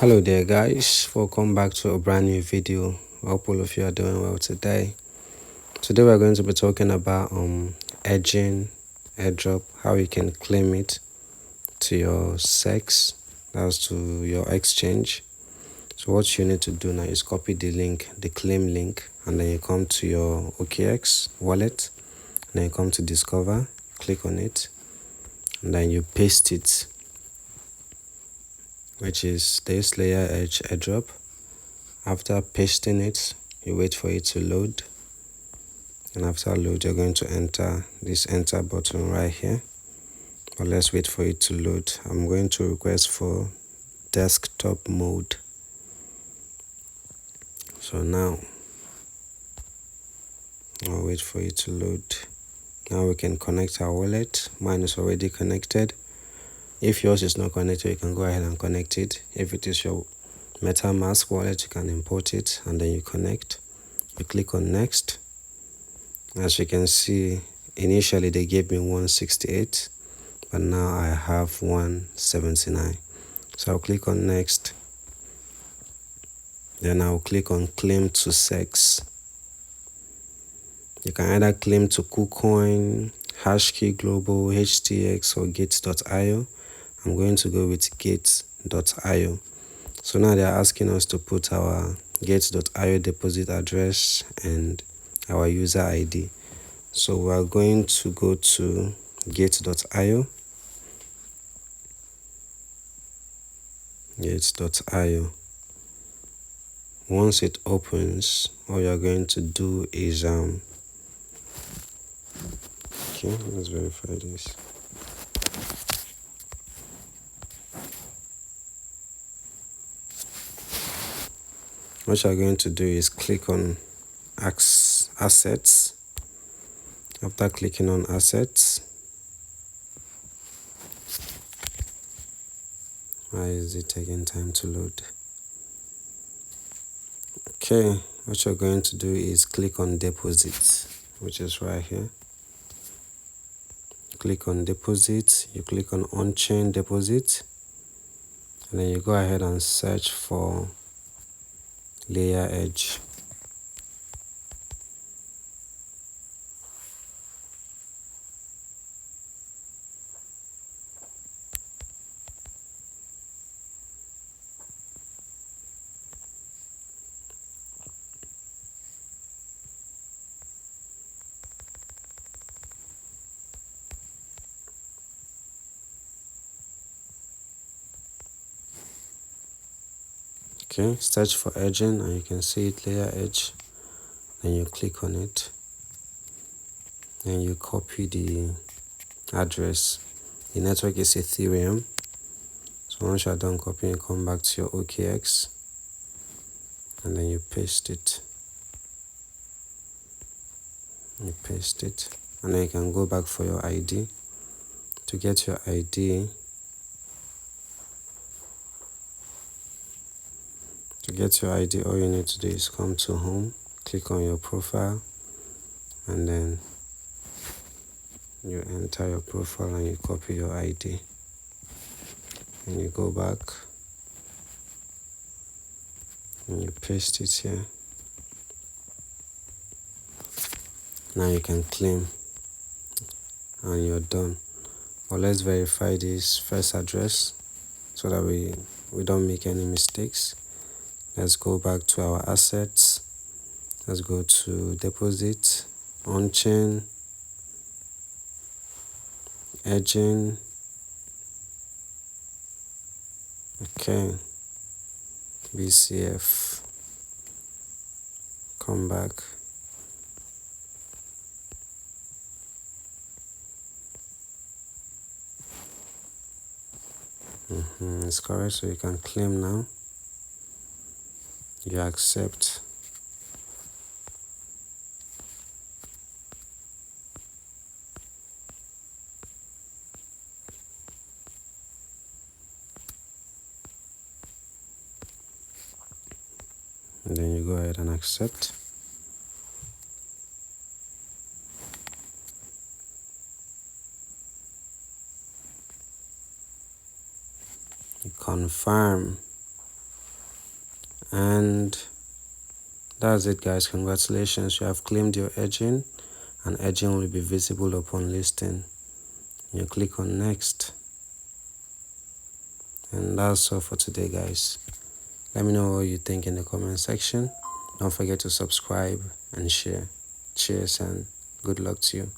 Hello there guys, welcome back to a brand new video. I hope all of you are doing well today. Today we're going to be talking about EDGEN Airdrop, how you can claim it to your SEX, that's to your exchange. So what you need to do now is copy the link, the claim link, and then you come to your OKX wallet, and then you come to discover, click on it, and then you paste it, which is this LayerEdge airdrop. After pasting it, you wait for it to load, and after load you're going to enter this enter button right here. But let's wait for it to load. I'm going to request for desktop mode. So now I'll wait for it to load. Now we can connect our wallet. Mine is already connected. If yours is not connected, you can go ahead and connect it. If it is your MetaMask wallet, you can import it and then you connect. You click on next. As you can see, initially they gave me 168, but now I have 179. So I'll click on next. Then I'll click on claim to SEX. You can either claim to KuCoin, Hashkey Global, HTX, or Gates.io. I'm going to go with Gates.io. So now they're asking us to put our Gates.io deposit address and our user ID. So we are going to go to Gates.io. Gates.io. Once it opens, all you're going to do is okay, let's verify this. What you're going to do is click on assets. After clicking on assets, why is it taking time to load? Okay, what you're going to do is click on deposits, which is right here. Click on deposit, you click on on-chain deposit, and then you go ahead and search for LayerEdge. Okay, search for EDGEN and you can see it, LayerEdge. Then you click on it and you copy the address. The network is Ethereum. So once you're done copying, come back to your OKX and then you paste it. You paste it, and then you can go back for your ID. To get your ID, all you need to do is come to home, click on your profile, and then you enter your profile and you copy your ID. And you go back and you paste it here. Now you can claim and you're done. But let's verify this first address so that we don't make any mistakes. Let's go back to our assets. Let's go to deposit, on-chain, EDGEN. Okay, BCF. Come back. It's correct, so you can claim now. You accept. And then you go ahead and accept. You confirm. And that's it, guys. Congratulations, you have claimed your EDGEN, and EDGEN will be visible upon listing. You click on next, and that's all for today, guys. Let me know what you think in the comment section. Don't forget to subscribe and share. Cheers and good luck to you.